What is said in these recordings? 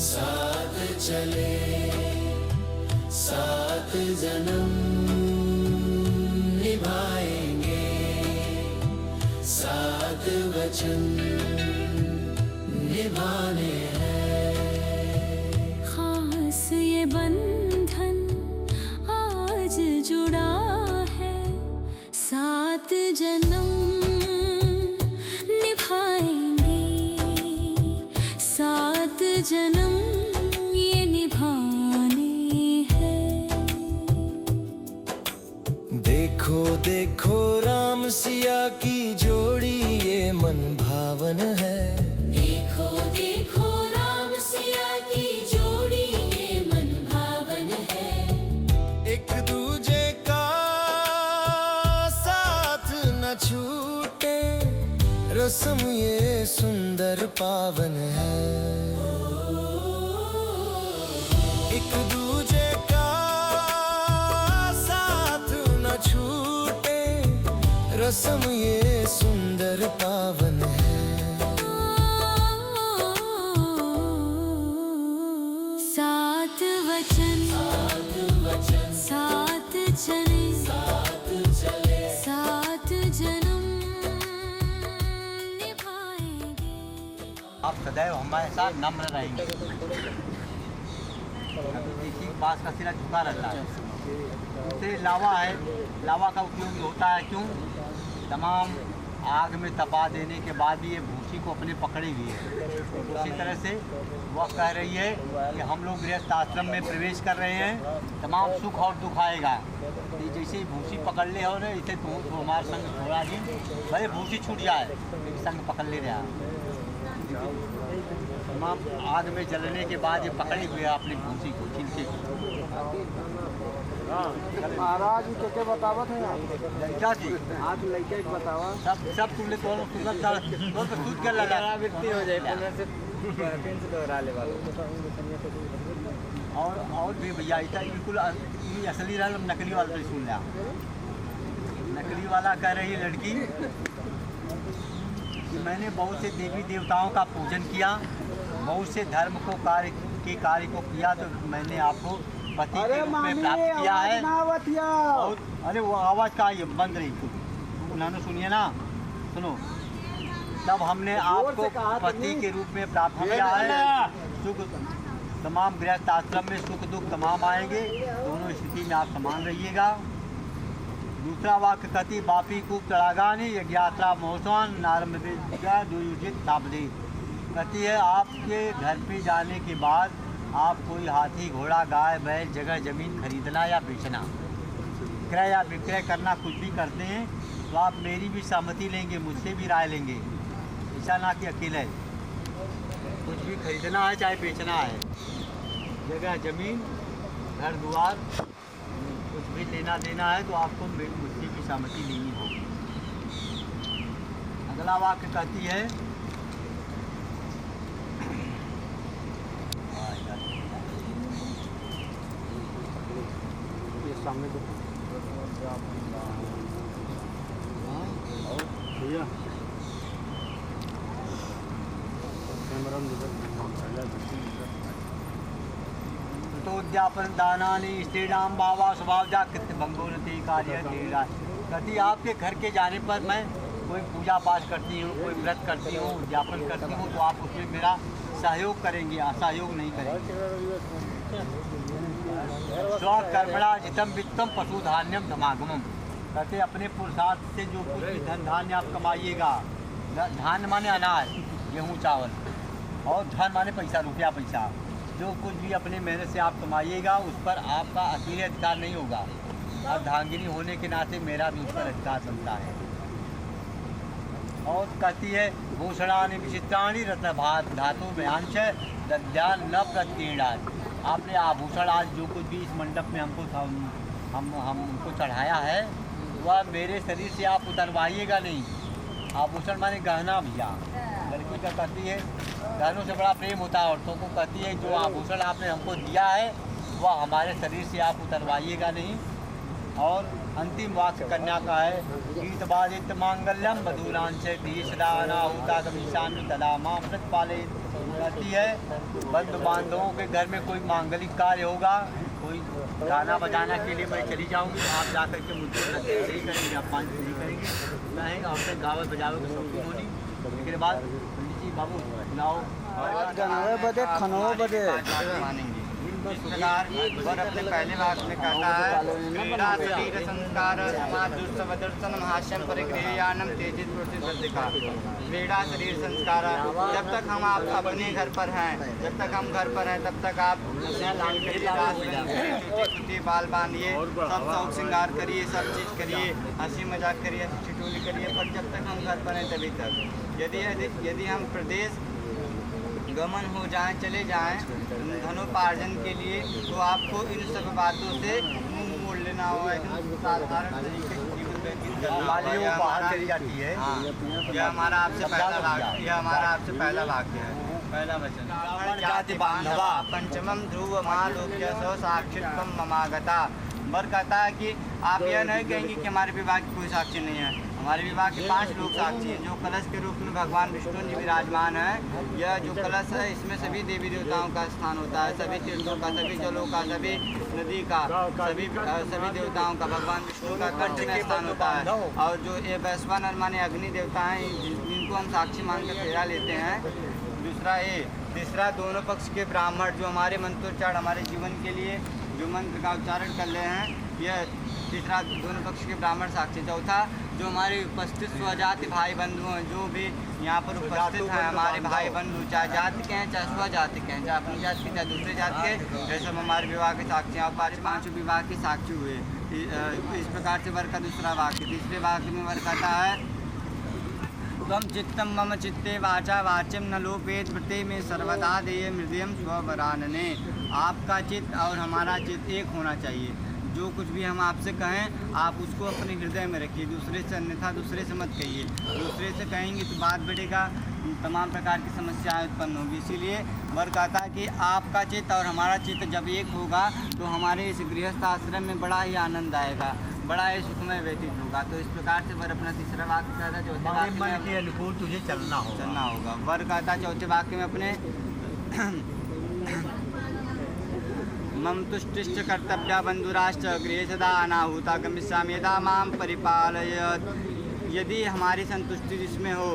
साथ चले सात जन्म निभाएंगे, सात वचन निभाने हैं। खास ये बंधन आज जुड़ा है, सात जन्म निभाएंगे, सात जन्म ये निभाने हैं। देखो देखो राम सिया की जोड़ी ये मन भावन है। देखो देखो राम सिया की जोड़ी ये मन भावन है। एक दूजे का साथ न छूटे, रस्म ये सुंदर पावन है। एक दूजे का साथ न छूटे, रस्म ये सुंदर पावन है। सात वचन सात चले, सात जन्म निभाएंगे। आप सदैव हमारे साथ नम्र रहेंगे। अभी देखिए बांस का सिरा झुका रहता है। उससे लावा है, लावा का उपयोग होता है क्यों? तमाम आग में तपा देने के बाद भी ये भूसी को अपने पकड़े हुई है। उसी तरह से वह कह रही है कि हम लोग गृहस्थ आश्रम में प्रवेश कर रहे हैं, तमाम सुख और दुख आएगा। तो जैसे ही भूसी पकड़ ले हो रहे इसे तो हमारे संग थोड़ा दिन भले भूसी छूट जाए लेकिन संग पकड़ ले रहा। तमाम आग में जलने के बाद ये पकड़े हुए है अपनी भूसी को, छिलके को। महाराज के बतावत है लड़का जी आज लड़के के बतावा सब तुमने तो सूद कर लगा वृत्ति हो जाए से दोहरा ले वालों। और भी भैया ऐसा बिल्कुल असली रहा, नकली वाला तो सुन लिया। नकली वाला कह रही है लड़की कि मैंने बहुत से देवी देवताओं का पूजन किया, बहुत से धर्म को कार्य को किया, तो मैंने आपको पति के रूप में प्राप्त किया है। और अरे वो आवाज़ का ये बंद रही थी, उन्होंने सुनिए ना, सुनो। तब हमने आपको पति के रूप में प्राप्त किया है। सुख तमाम गृहस्थ आश्रम में सुख दुख तमाम आएंगे, दोनों स्थिति में आप समान रहिएगा। दूसरा वाक्य कति बापी कूप तड़ागानी यज्ञात्रा महोत्सवान नारम्भिका दुयुजित तापदे। कति है आपके घर पे जाने के बाद आप कोई हाथी घोड़ा गाय बैल जगह ज़मीन खरीदना या बेचना, क्रय या विक्रय करना कुछ भी करते हैं तो आप मेरी भी सहमति लेंगे, मुझसे भी राय लेंगे। ऐसा ना कि अकेले कुछ भी खरीदना है चाहे बेचना है, जगह ज़मीन घर द्वार कुछ भी लेना देना है तो आपको मुझसे भी सहमति लेनी होगी। अगला वाक्य कहती है सामने तो भैया उद्यापन दानानी स्त्रीणाम बाबा स्वभाव जा भंगोरती कार्य कति आपके घर के जाने पर मैं कोई पूजा पाठ करती हूँ, कोई व्रत करती हूँ, उद्यापन करती हूँ, तो आप उसमें मेरा सहयोग करेंगे, असहयोग नहीं करेंगे। स्वकर्मणा जितम वित्तम पशुधान्यम धमागमम। कहते अपने पुरुषार्थ से जो कुछ भी धन धान्य आप कमाइएगा, धान्य माने अनाज गेहूँ चावल, और धन माने पैसा रुपया पैसा, जो कुछ भी अपने मेहनत से आप कमाइएगा उस पर आपका अकेले अधिकार नहीं होगा। अर्धांगिनी होने के नाते मेरा भी उस पर अधिकार बनता है। और कहती है भूषणानि विचित्राणि रत्न भात धातु व्यांश दध्यान न प्रतीर्णात्। आपने आभूषण आज जो कुछ भी इस मंडप में हमको चढ़ाया है वह मेरे शरीर से आप उतरवाइएगा नहीं। आभूषण माने गहना भैया। लड़की का कहती है गहनों से बड़ा प्रेम होता है औरतों को, कहती है जो आभूषण आपने हमको दिया है वह हमारे शरीर से आप उतरवाइएगा नहीं। और अंतिम वाक्य कन्या का है गीत बाधित मांगल्यम मधुरांश सदा अनाहुता कमीशान तदा मां प्रतिपाले। जाती है। बंधु बांधवों के घर में कोई मांगलिक कार्य होगा, कोई गाना बजाना के लिए मैं चली जाऊंगी, आप जाकर के मुझसे नहीं करेंगे, आप 5 नहीं करेंगे, मैं औरतें गावत बजावे के शौकीन होनी। उसके बाद पंडित जी बाबू सुनाओ। गनवे बजे खनवे बजे इस प्रकार और अपने पहले भाग में कहता है क्रीड़ा शरीर संस्कार समाज दुर्सवदर्शन हास्यम परिक्रियानम तेजित प्रतिशा। क्रीड़ा शरीर संस्कार, जब तक हम आप अपने घर पर हैं, जब तक हम घर पर हैं तब तक आप बाल बांधिए, सब शौक श्रृंगार करिए, सब चीज़ करिए, हंसी मजाक करिए, ठिठोली करिए, पर जब तक हम घर पर हैं तभी तक। यदि हम प्रदेश गमन हो जाएं, चले जाएं धनोपार्जन के लिए, तो आपको इन सब बातों से मुंह मोड़ लेना होगा, एकदम साधारण तरीके से जीवन व्यतीत करना होगा। यह हमारा आपसे पहला वाक्य है, पहला वचन। जाति बांधवा पंचमम ध्रुव मालोक्य सो साक्षित्वम ममागता। वर कहता है कि आप यह नहीं कहेंगे कि हमारे विवाह की कोई साक्षी नहीं है। हमारे विवाह के 5 लोग साक्षी हैं, जो कलश के रूप में भगवान विष्णु जी विराजमान है। यह जो कलश है इसमें सभी देवी देवताओं का स्थान होता है, सभी तीर्थों का, सभी जलों का, सभी नदी का, सभी देवताओं का, भगवान विष्णु का कंठ में स्थान होता है। और जो ये वैश्वानर माने अग्नि देवता हैं, जिनको हम साक्षी मानकर फेरा लेते हैं। दूसरा ये, तीसरा दोनों पक्ष के ब्राह्मण जो हमारे मंत्रोच्चारण हमारे जीवन के लिए जो मंत्र का उच्चारण कर रहे हैं, यह तीसरा दोनों पक्ष के ब्राह्मण साक्षी। चौथा जो हमारे उपस्थित स्वजाति भाई बंधु हैं, जो भी यहाँ पर उपस्थित हैं हमारे भाई बंधु, चाहे जाति के हैं, चाहे स्वजाति के हैं, चाहे अपनी जाति के, चाहे दूसरे जाति के, ये सब हमारे विवाह के साक्षी हैं। और 5 विवाह के साक्षी हुए। इस प्रकार से वर का दूसरा वाक्य। तीसरे वाक्य में वर कहता है त्वं चित्तम मम चित्ते वाचा वाच्यम न लोपेत वृत्ते में सर्वदा देय हृदयम स्ववरानने। आपका चित्त और हमारा चित्त एक होना चाहिए। जो कुछ भी हम आपसे कहें आप उसको अपने हृदय में रखिए, दूसरे से अन्यथा दूसरे से मत कहिए। दूसरे से कहेंगे तो बात बढ़ेगा, तमाम प्रकार की समस्याएं उत्पन्न होगी। इसीलिए वर कहता है कि आपका चित्त और हमारा चित्त जब एक होगा तो हमारे इस गृहस्थ आश्रम में बड़ा ही आनंद आएगा, बड़ा ही सुखमय व्यतीत होगा। तो इस प्रकार से वर अपना तीसरा वाक्य कहता है। चौथे वाक्य में अनुकूल तुझे चलना होगा। वर कहता है चौथे वाक्य में अपने मम तुष्टिश्च कर्तव्या बंधुराश्च गृहे सदा अनाहुता गमिष्यामि यदा माम परिपालयत। यदि हमारी संतुष्टि जिसमें हो,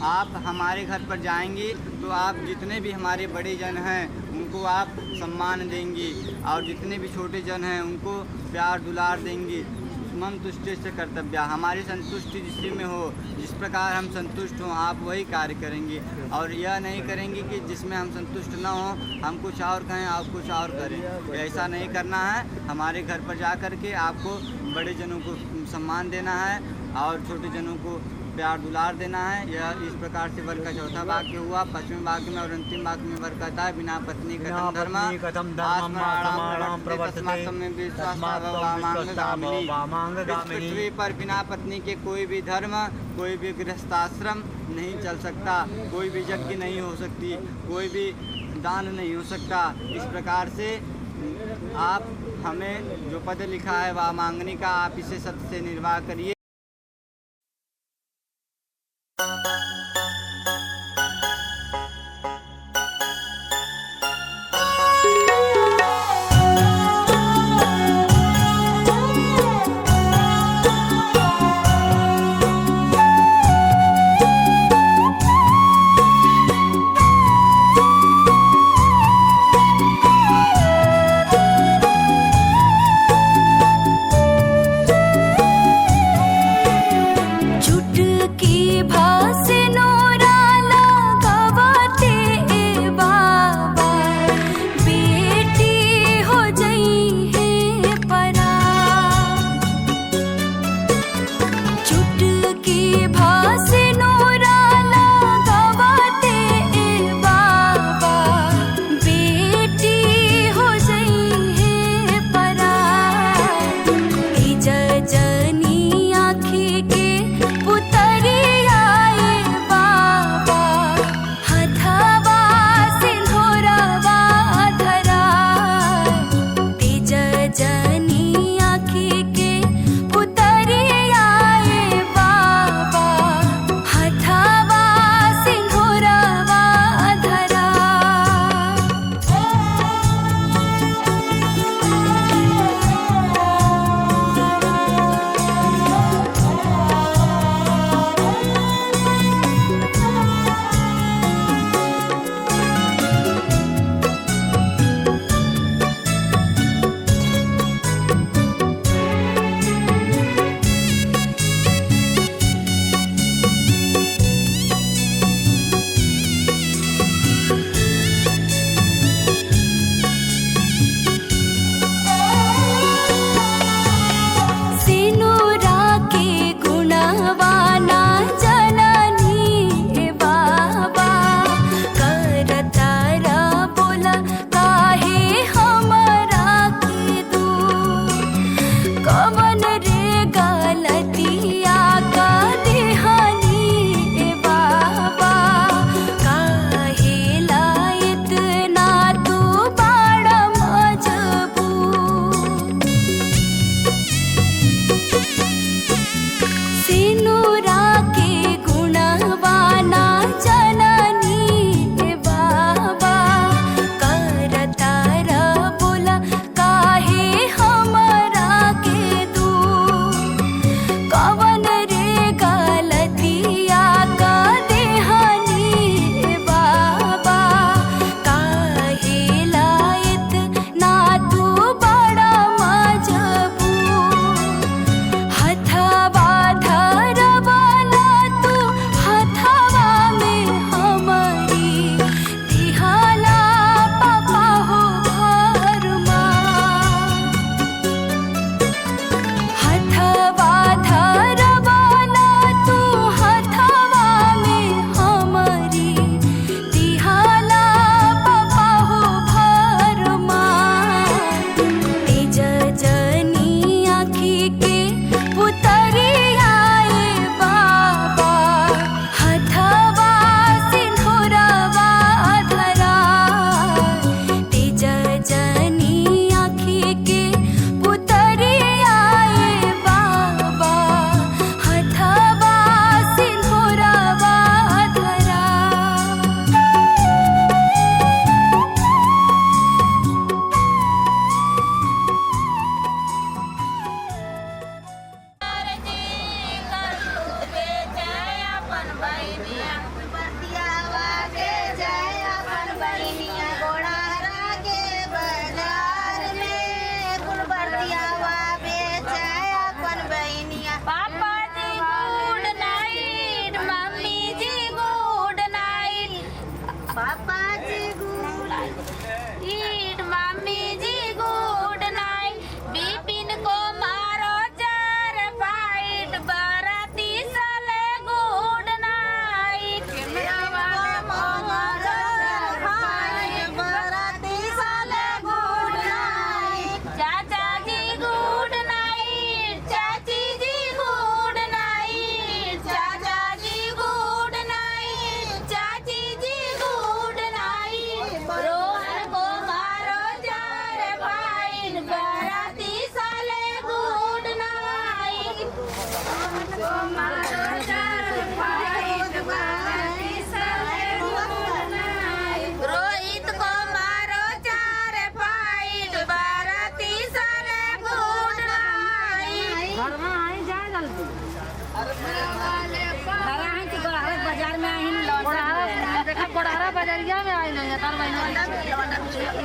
आप हमारे घर पर जाएंगी तो आप जितने भी हमारे बड़े जन हैं उनको आप सम्मान देंगी, और जितने भी छोटे जन हैं उनको प्यार दुलार देंगी। मम तुष्टि से कर्तव्य, हमारी संतुष्टि जिसमें हो, जिस प्रकार हम संतुष्ट हों आप वही कार्य करेंगे। और यह नहीं करेंगे कि जिसमें हम संतुष्ट न हों हम कुछ और कहें आप कुछ और करें। ऐसा नहीं करना है। हमारे घर पर जा कर के आपको बड़े जनों को सम्मान देना है और छोटे जनों को प्यार दुलार देना है। यह इस प्रकार से वर का चौथा वाक्य हुआ। 5वें वाक्य में और अंतिम वाक्य में वर कहता है बिना पत्नी कथम धर्म पृथ्वी पर बिना पत्नी के कोई भी धर्म, कोई भी गृहस्थाश्रम नहीं चल सकता, कोई भी यज्ञ नहीं हो सकती, कोई भी दान नहीं हो सकता। इस प्रकार से आप हमें जो पद लिखा है वह मांगनी का, आप इसे सत्य से निर्वाह करिए।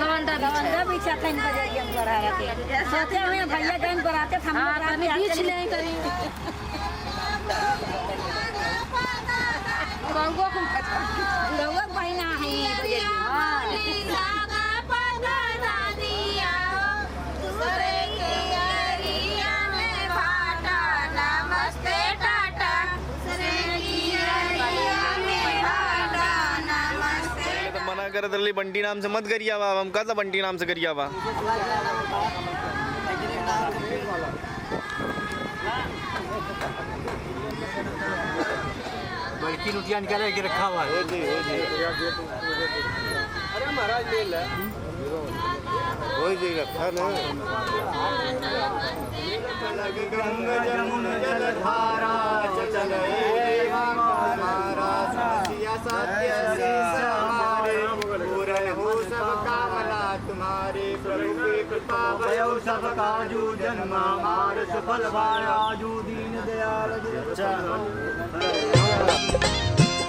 लवंडा पीछे 3 बजे गेम करा रहे थे सोचे हुए भैया टाइम पर आते हम बीच नहीं करी गौवा बहिना है मना करत रही बंटी नाम से मत करिया बा हम कहा बंटी नाम से करिया बा बड़की रोटियां निकाले के रखा हुआ है अरे महाराज ले ले वही दे रखा ना गंगा जमुन जलधारा चल हमारा समसिया सत्य हमारे पूर्ण हो सब कामना तुम्हारे प्रभु की कृपा भयो सब काजू जन्मा मार सफल आजू दीन दयाल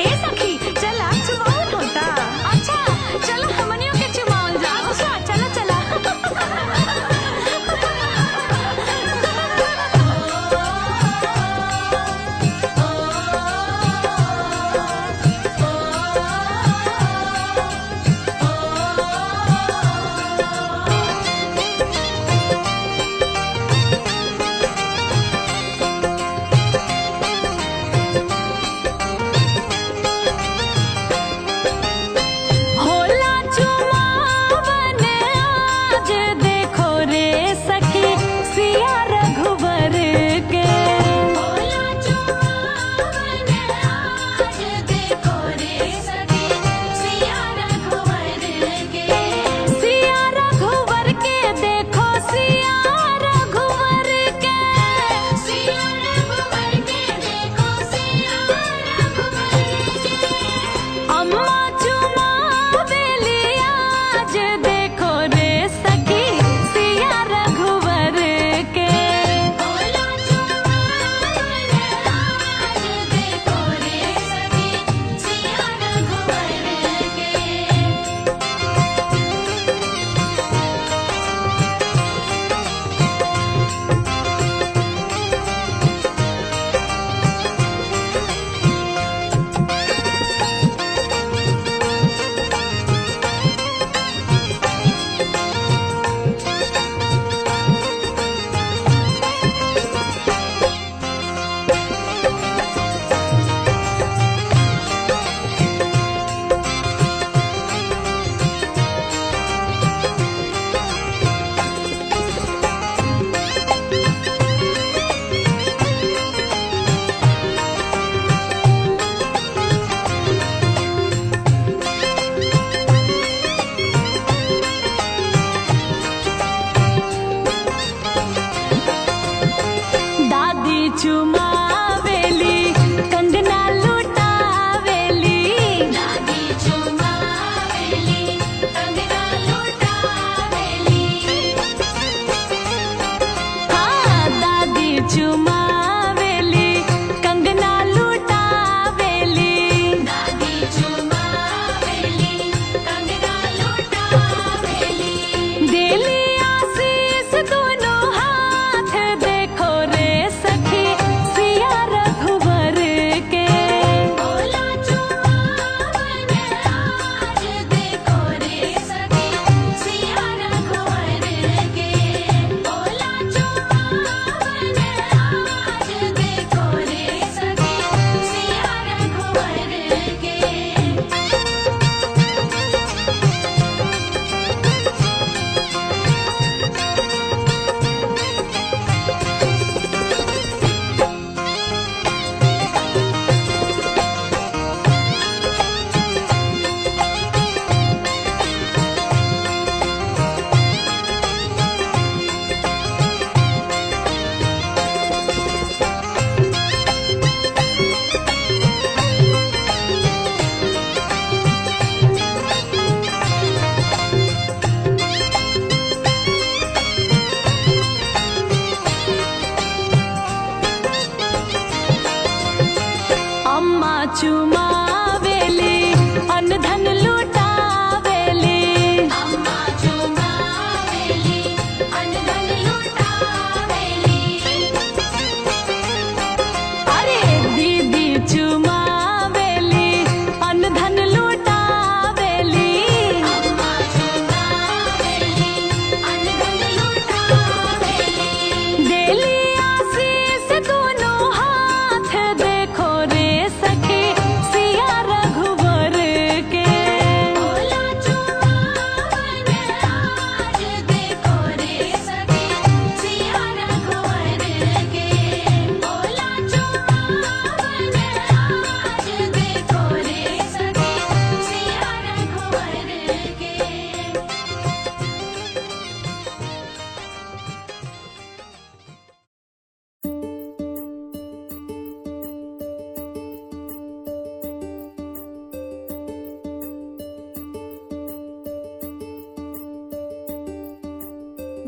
ए सखी चल आज चुमावन होता अच्छा चलो हमनियों के चुमावन जा अच्छा चला चला होला जो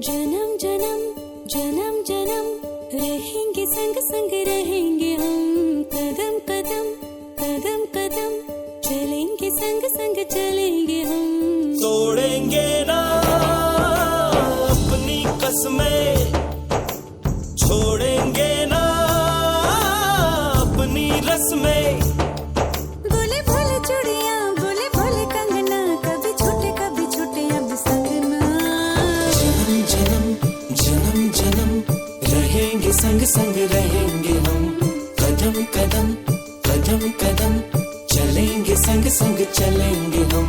जन्म जन्म जन्म जन्म रहेंगे संग संग रहेंगे हम कदम कदम कदम कदम चलेंगे संग संग चलेंगे हम तोड़ेंगे ना अपनी कसमें छोड़ेंगे ना अपनी रस्में बोले भोले चूड़ियां बोले भोले कंगना कभी छोटे अब संग ना जन्म जन्म जन्म जन्म रहेंगे संग संग रहेंगे हम कदम कदम कदम कदम चलेंगे संग संग चलेंगे हम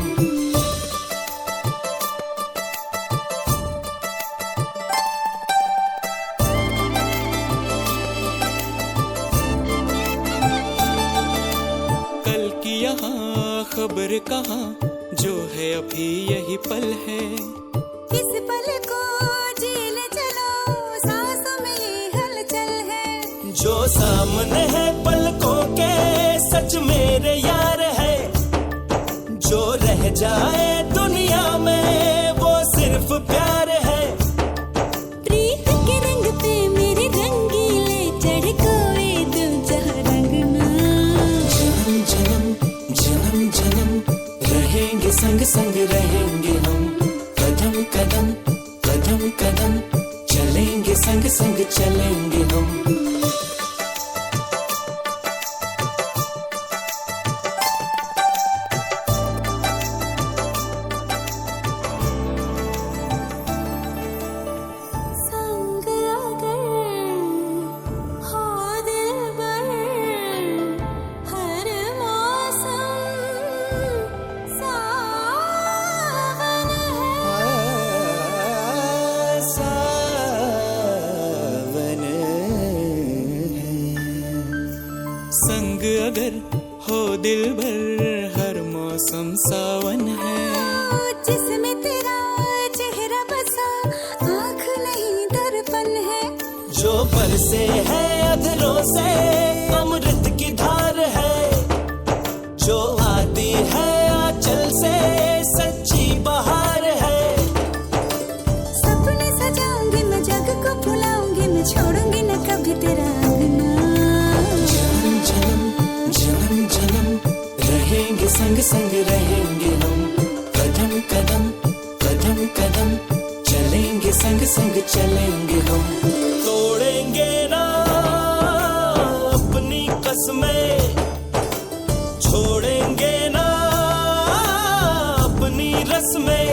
कल की यहाँ खबर कहाँ जो है अभी यही पल है इस पल को जी ले चलो सांसों में ये हलचल है जो सामने है पलकों के सच मेरे यार है जो रह जाए दुनिया में वो सिर्फ प्यार है प्रीत के रंग पे मेरे रंगीले चढ़ कोई दो जहाँ रंगना जन्म जन्म जन्म जन्म रहेंगे संग संग रहेंगे हम कदम कदम कदम कदम चलेंगे संग संग चलेंगे हम संग अगर हो दिल भर हर मौसम सावन है सावन संग अगर हो दिल भर हर मौसम सावन है जिसमें तेरा चेहरा बसा आँख नहीं दर्पण है जो बरसे है अधरों से अमृत की धार है जो आती है आंचल से सच्ची बहार है सपने सजाऊंगी मैं जग को भुलाऊंगी मैं छोड़ूंगी न कभी तेरा अंगना जन्म जन्म जन्म जन्म रहेंगे संग संग रहेंगे हम कदम कदम कदम कदम चलेंगे संग संग चलेंगे हम तोड़ेंगे ना अपनी कसमें छोड़ेंगे ना अपनी रस्में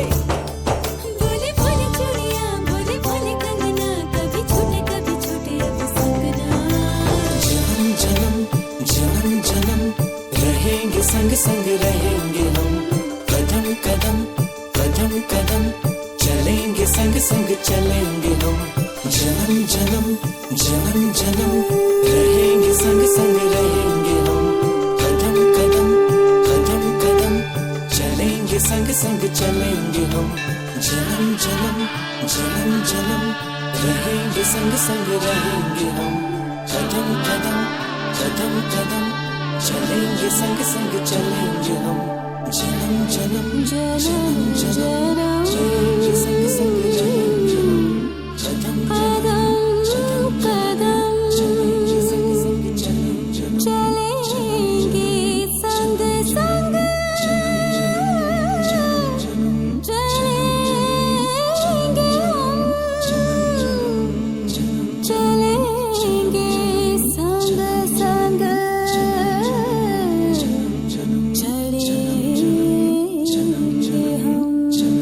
बोले भोले चूड़ियां बोले भोले कंगना कभी छोटे अब संगना जन्म जन्म जन्म जन्म रहेंगे संग संग रहेंगे हम कदम कदम कदम कदम चलेंगे संग संग चलेंगे हम जन्म जन्म जन्म जन्म रहेंगे संग संग रहेंगे हम कदम कदम कदम कदम चलेंगे संग संग चलेंगे हम जन्म जन्म जन्म जन्म रहेंगे संग संग रहेंगे हम कदम कदम कदम कदम चलेंगे संग संग चलेंगे हम जन्म जन्म जन्म जन्म चलेंगे संग